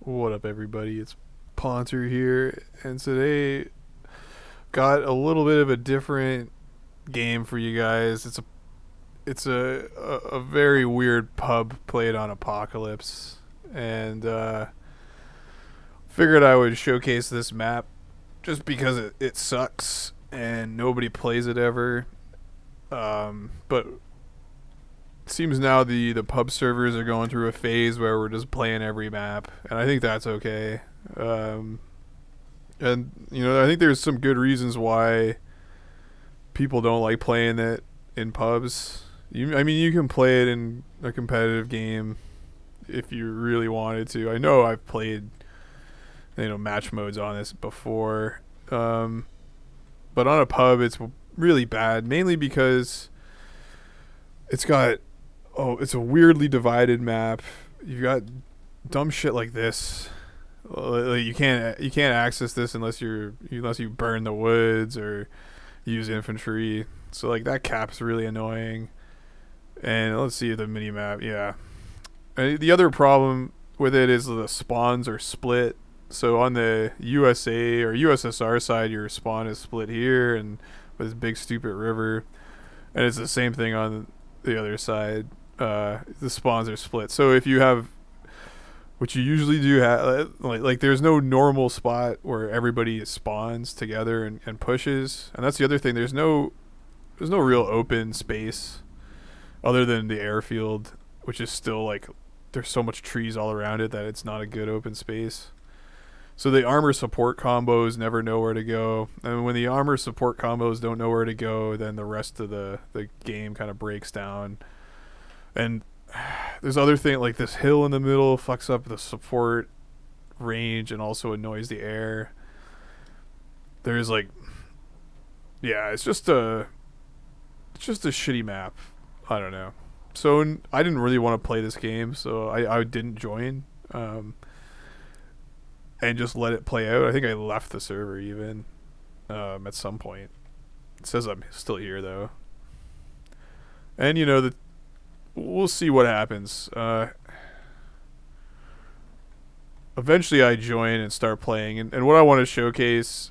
What up, everybody? It's Ponter here, and today got a little bit of a different game for you guys. It's a very weird pub played on Apocalypse, and figured I would showcase this map just because it sucks and nobody plays it ever. But it seems now the pub servers are going through a phase where we're just playing every map, and I think that's okay. Um, and I think there's some good reasons why people don't like playing it in pubs. I mean, you can play it in a competitive game if you really wanted to. I know I've played match modes on this before, um, but on a pub it's really bad, mainly because it's got it's a weirdly divided map. You've got dumb shit like this. Like you can't access this unless you burn the woods or use infantry. So like that cap's really annoying. And let's see the mini map. Yeah. The other problem with it is the spawns are split. So on the USA or USSR side, your spawn is split here and with this big stupid river, and it's the same thing on the other side. The spawns are split. So if you have, which you usually do have, like there's no normal spot where everybody spawns together and pushes, and that's the other thing. There's no real open space other than the airfield, which is still like there's so much trees all around it that it's not a good open space. So the armor support combos never know where to go, and when the armor support combos don't know where to go, then the rest of the game kind of breaks down. And there's other thing like this hill in the middle fucks up the support range and also annoys the air. There's like, yeah, it's just a shitty map. I don't know. So I didn't really want to play this game, so I didn't join. And just let it play out. I think I left the server even at some point. It says I'm still here though, and we'll see what happens. Eventually, I join and start playing, and what I want to showcase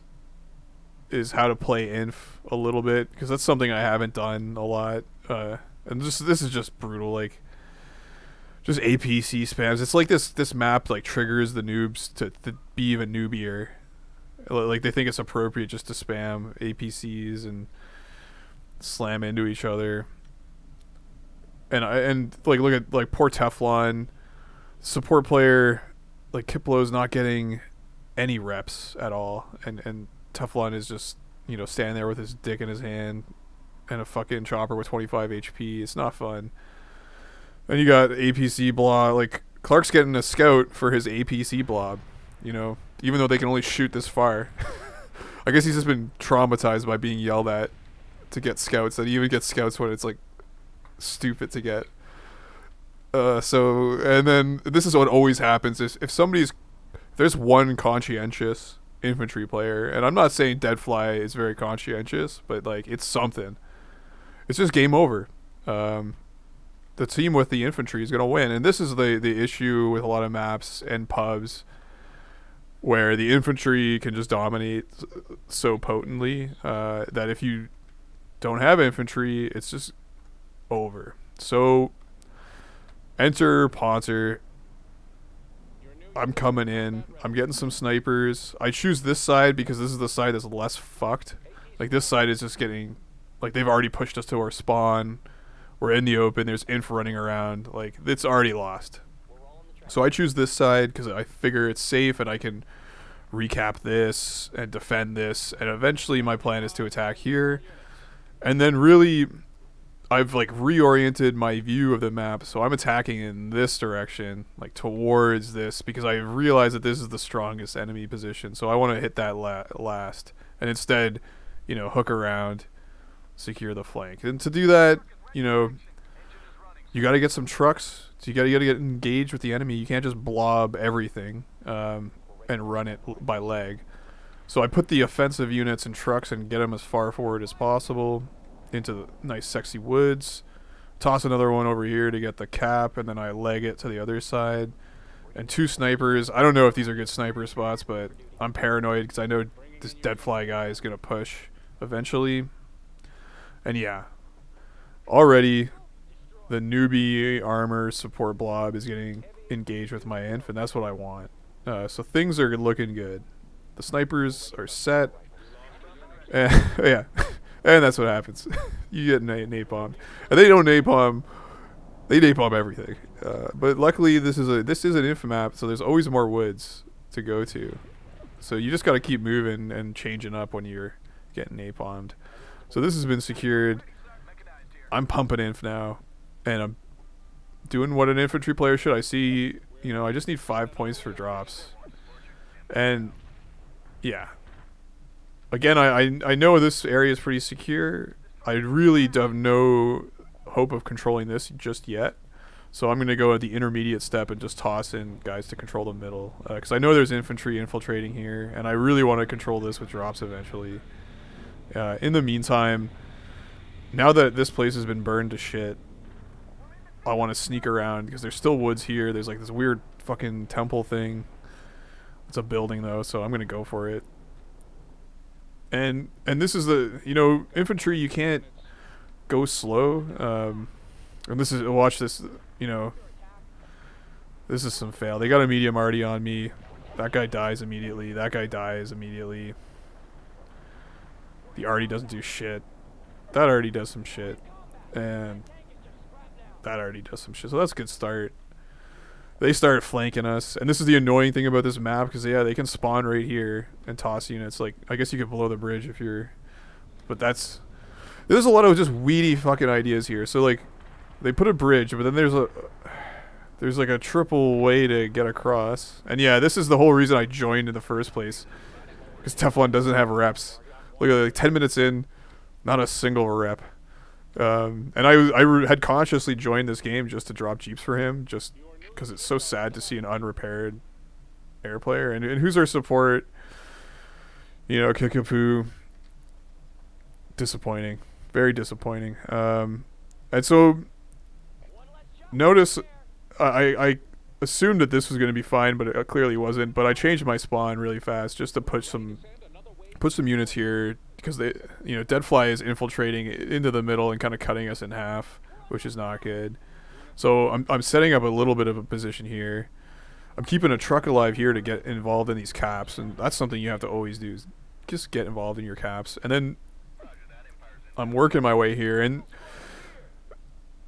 is how to play inf a little bit because that's something I haven't done a lot. And this is just brutal. Like just APC spams. It's like this map like triggers the noobs to be even noobier. Like they think it's appropriate just to spam APCs and slam into each other. And like look at like poor Teflon support player, like Kiplo's not getting any reps at all, and Teflon is just standing there with his dick in his hand and a fucking chopper with 25 HP. It's not fun. And you got APC blob. Like Clark's getting a scout for his APC blob. Even though they can only shoot this far. I guess he's just been traumatized by being yelled at to get scouts. And he even gets scouts when it's like stupid to get. And then this is what always happens is if there's one conscientious infantry player, and I'm not saying Deadfly is very conscientious, but like it's something. It's just game over. The team with the infantry is going to win, and this is the issue with a lot of maps and pubs where the infantry can just dominate so potently that if you don't have infantry, it's just over. So enter Ponter. I'm coming in. I'm getting some snipers. I choose this side because this is the side that's less fucked. Like this side is just getting, like they've already pushed us to our spawn. We're in the open. There's inf running around. Like it's already lost. So I choose this side because I figure it's safe and I can recap this and defend this. And eventually my plan is to attack here. And then really, I've like reoriented my view of the map. So I'm attacking in this direction, like towards this, because I realize that this is the strongest enemy position. So I want to hit that last. And instead, hook around, secure the flank. And to do that, you got to get some trucks. So you got to get engaged with the enemy. You can't just blob everything and run it by leg. So I put the offensive units and trucks and get them as far forward as possible into the nice sexy woods. Toss another one over here to get the cap, and then I leg it to the other side. and 2 snipers. I don't know if these are good sniper spots, but I'm paranoid because I know this Deadfly guy is going to push eventually. And yeah, already the newbie armor support blob is getting engaged with my inf, and that's what I want. So things are looking good. The snipers are set. Yeah, and that's what happens. You get napalmed, and they don't napalm. They napalm everything. But luckily, this is an inf map, so there's always more woods to go to. So you just got to keep moving and changing up when you're getting napalmed. So this has been secured. I'm pumping inf now, and I'm doing what an infantry player should. I see, I just need 5 points for drops, and yeah. Again, I know this area is pretty secure. I really have no hope of controlling this just yet. So I'm going to go at the intermediate step and just toss in guys to control the middle. Because I know there's infantry infiltrating here, and I really want to control this with drops eventually. In the meantime, now that this place has been burned to shit, I want to sneak around because there's still woods here. There's like this weird fucking temple thing. It's a building though, so I'm going to go for it. And this is the, infantry, you can't go slow. And this is, watch this, this is some fail. They got a medium already on me. That guy dies immediately. That guy dies immediately. The arty doesn't do shit. That already does some shit. And that already does some shit. So that's a good start. They started flanking us. And this is the annoying thing about this map, because, yeah, they can spawn right here and toss units. Like, I guess you could blow the bridge if you're... But that's... There's a lot of just weedy fucking ideas here. So, like, they put a bridge, but then there's like a triple way to get across. And, yeah, this is the whole reason I joined in the first place. Because Teflon doesn't have reps. Look at like 10 minutes in, not a single rep. And I had consciously joined this game just to drop jeeps for him, just because it's so sad to see an unrepaired air player. And who's our support? Kickapoo. Disappointing. Very disappointing. And so, notice, I assumed that this was going to be fine, but it clearly wasn't. But I changed my spawn really fast just to put some units here, because they, Deadfly is infiltrating into the middle and kind of cutting us in half, which is not good. So I'm setting up a little bit of a position here. I'm keeping a truck alive here to get involved in these caps, and that's something you have to always do, is just get involved in your caps. And then I'm working my way here, and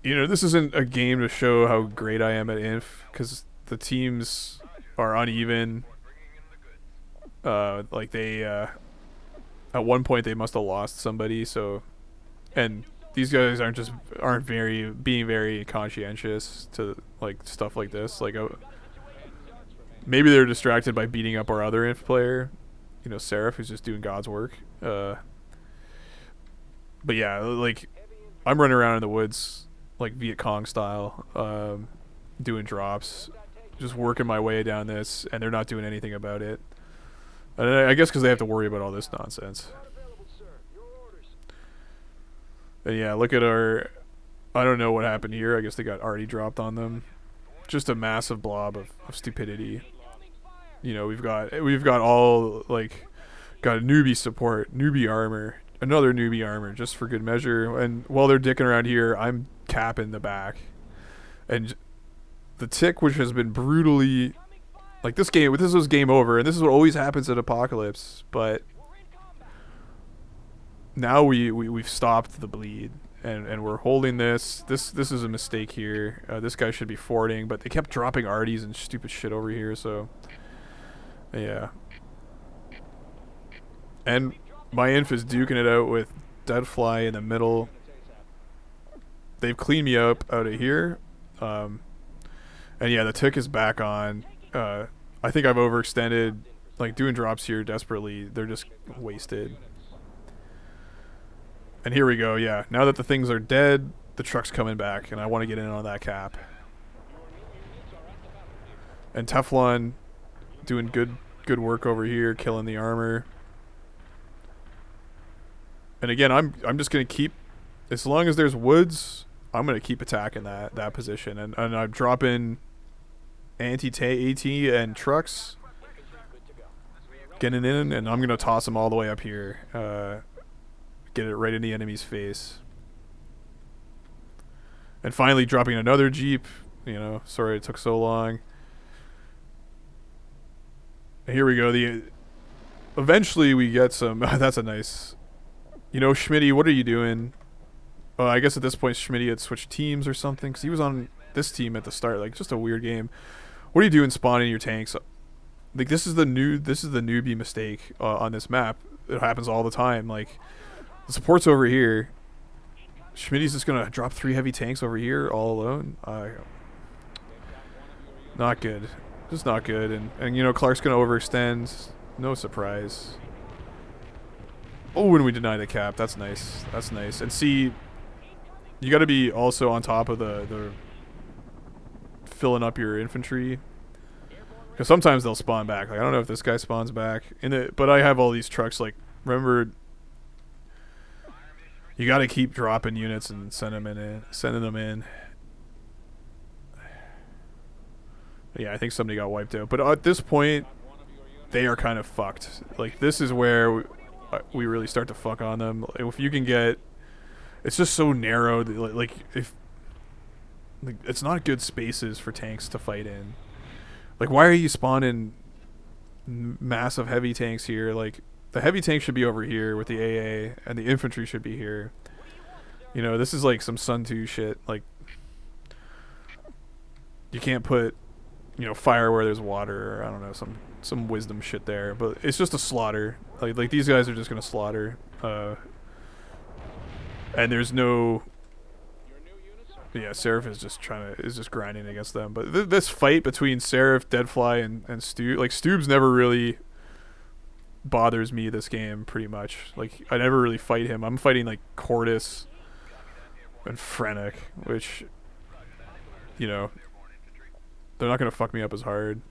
this isn't a game to show how great I am at inf, because the teams are uneven. Like they at one point they must have lost somebody, so, and these guys aren't being very conscientious to like stuff like this. Like maybe they're distracted by beating up our other inf player, Seraph, who's just doing God's work. But yeah, like I'm running around in the woods like Viet Cong style, doing drops, just working my way down this, and they're not doing anything about it. And I guess because they have to worry about all this nonsense. And yeah, look at our... I don't know what happened here. I guess they got already dropped on them. Just a massive blob of stupidity. We've got all, like... Got a newbie support, newbie armor, another newbie armor, just for good measure. And while they're dicking around here, I'm capping the back. And the tick, which has been brutally... Like, this was game over, and this is what always happens at Apocalypse, but now we've stopped the bleed, and we're holding this. This is a mistake here. This guy should be forwarding, but they kept dropping arties and stupid shit over here, so yeah. And my inf is duking it out with Deadfly in the middle. They've cleaned me up out of here, and yeah, the tick is back on. I think I've overextended, like doing drops here desperately. They're just wasted. And here we go, yeah. Now that the things are dead, the truck's coming back, and I want to get in on that cap. And Teflon doing good work over here, killing the armor. And again, I'm just gonna keep, as long as there's woods, I'm gonna keep attacking that position, and I'm dropping anti-AT and trucks getting in, and I'm gonna toss them all the way up here. Get it right in the enemy's face. And finally dropping another Jeep. You know, sorry it took so long. And here we go. Eventually we get some... That's a nice... You know, Schmitty, what are you doing? I guess at this point Schmitty had switched teams or something, because he was on this team at the start. Like, just a weird game. What are you doing spawning your tanks? Like, this is the newbie mistake on this map. It happens all the time. Like, the support's over here. Schmitty's just gonna drop 3 heavy tanks over here all alone. Not good. Just not good. And you know, Clark's gonna overextend. No surprise. Oh, and we deny the cap. That's nice. That's nice. And see, you got to be also on top of the filling up your infantry, because sometimes they'll spawn back. Like, I don't know if this guy spawns back but I have all these trucks. Like, remember, you got to keep dropping units and sending them in. Yeah, I think somebody got wiped out. But at this point, they are kind of fucked. Like, this is where we really start to fuck on them. If you can get... It's just so narrow. Like, it's not good spaces for tanks to fight in. Like, why are you spawning massive heavy tanks here? Like, the heavy tank should be over here with the AA, and the infantry should be here. You know, this is like some Sun 2 shit. Like, you can't put, you know, fire where there's water, or I don't know, some wisdom shit there. But it's just a slaughter. Like these guys are just gonna slaughter. And there's no... Yeah, Seraph is just grinding against them. But this fight between Seraph, Deadfly, and Stoob, like, Stoob's never really bothers me this game, pretty much. Like, I never really fight him. I'm fighting, like, Cordis and Frenic, which, you know, they're not gonna fuck me up as hard,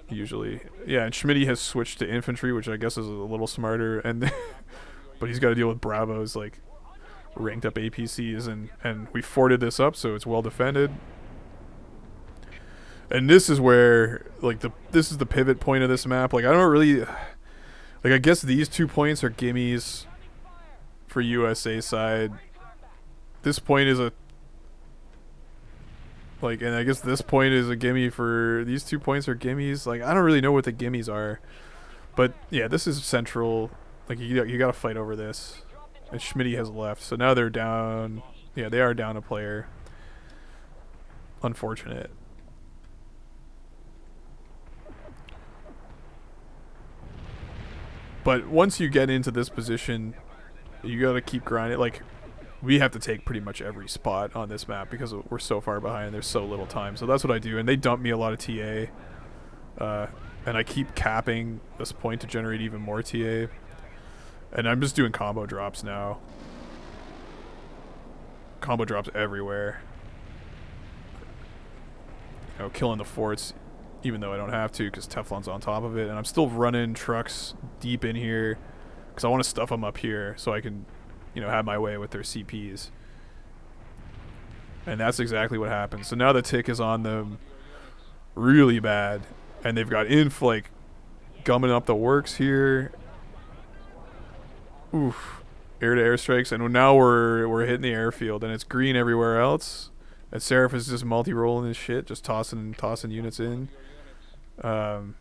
usually. Yeah, and Schmitty has switched to infantry, which I guess is a little smarter, and but he's got to deal with Bravos, like, ranked up APCs, and we forted this up, so it's well defended. And this is where, like, this is the pivot point of this map. Like, I don't really... Like, I guess these 2 points are gimmies for USA side. This point is a... Like, and I guess this point is a gimme for... These 2 points are gimmies. Like, I don't really know what the gimmies are. But, yeah, this is central. Like, you gotta fight over this. And Schmitty has left, so now they're down. Yeah, they are down a player. Unfortunate. But once you get into this position, you gotta keep grinding. Like, we have to take pretty much every spot on this map because we're so far behind. There's so little time. So that's what I do. And they dump me a lot of TA. And I keep capping this point to generate even more TA. And I'm just doing combo drops now. Combo drops everywhere. You know, killing the forts, even though I don't have to because Teflon's on top of it. And I'm still running trucks deep in here because I want to stuff them up here so I can, you know, have my way with their CPs. And that's exactly what happens. So now the tick is on them really bad. And they've got like, gumming up the works here. Oof. Air-to-air strikes, and now we're hitting the airfield, and it's green everywhere else. And Seraph is just multi-rolling his shit, just tossing units in. And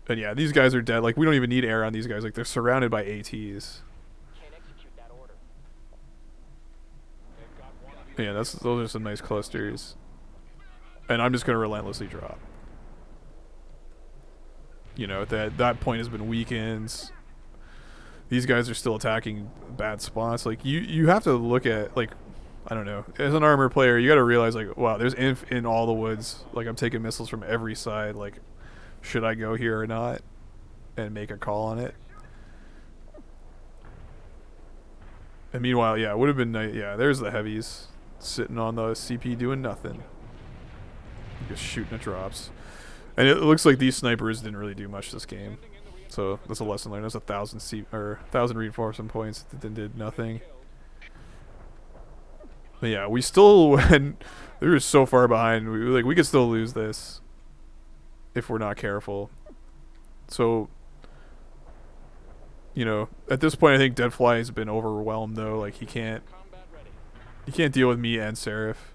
yeah, these guys are dead. Like, we don't even need air on these guys. Like, they're surrounded by ATs. Yeah, those are some nice clusters. And I'm just gonna relentlessly drop. You know, that point has been weakened. These guys are still attacking bad spots. Like, you have to look at, like, I don't know, as an armor player, you got to realize, like, wow, there's inf in all the woods. Like, I'm taking missiles from every side. Like, should I go here or not? And make a call on it. And meanwhile, yeah, it would have been nice. Yeah, there's the heavies sitting on the CP doing nothing. Just shooting at drops. And it looks like these snipers didn't really do much this game. So that's a lesson learned. That's 1,000 reinforcement points that did nothing. But yeah, we still went. We were so far behind. We could still lose this if we're not careful. So at this point, I think Deadfly has been overwhelmed though. Like he can't deal with me and Seraph.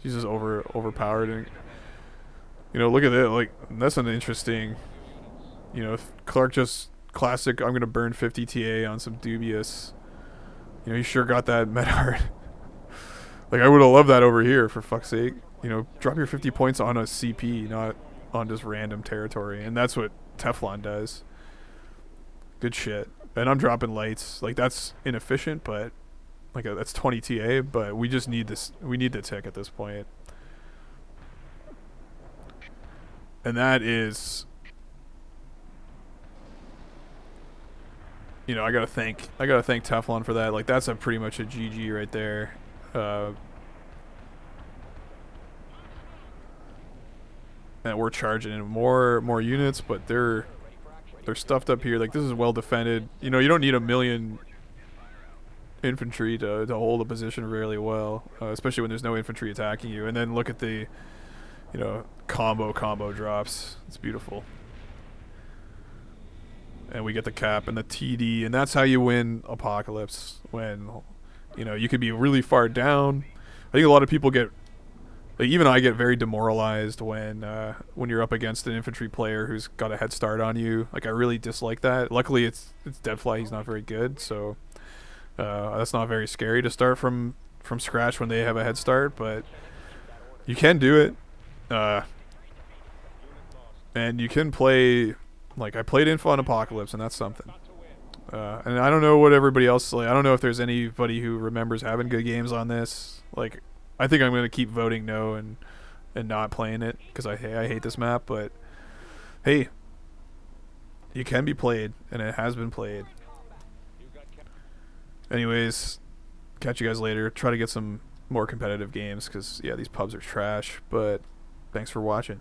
He's just overpowered, and look at it. Like that's an interesting. Clark just classic. I'm gonna burn 50 TA on some dubious. He sure got that medhard. Like I would have loved that over here for fuck's sake. Drop your 50 points on a CP, not on just random territory, and that's what Teflon does. Good shit. And I'm dropping lights. Like that's inefficient, but that's 20 TA. But we just need this. We need the tick at this point, and that is. I gotta thank Teflon for that. Like that's pretty much a GG right there. And we're charging in more units, but they're stuffed up here. Like this is well defended. You don't need a million infantry to hold a position really well, especially when there's no infantry attacking you. And then look at the combo drops. It's beautiful. And we get the cap and the TD, and that's how you win Apocalypse. When you could be really far down. I think a lot of people get, like even I get very demoralized when you're up against an infantry player who's got a head start on you. Like I really dislike that. Luckily, it's Deadfly. He's not very good, so that's not very scary to start from scratch when they have a head start. But you can do it, and you can play. Like I played Info on Apocalypse, and that's something. And I don't know what everybody else like. I don't know if there's anybody who remembers having good games on this. Like, I think I'm gonna keep voting no and not playing it because I hate this map. But hey, you can be played, and it has been played. Anyways, catch you guys later. Try to get some more competitive games because yeah, these pubs are trash. But thanks for watching.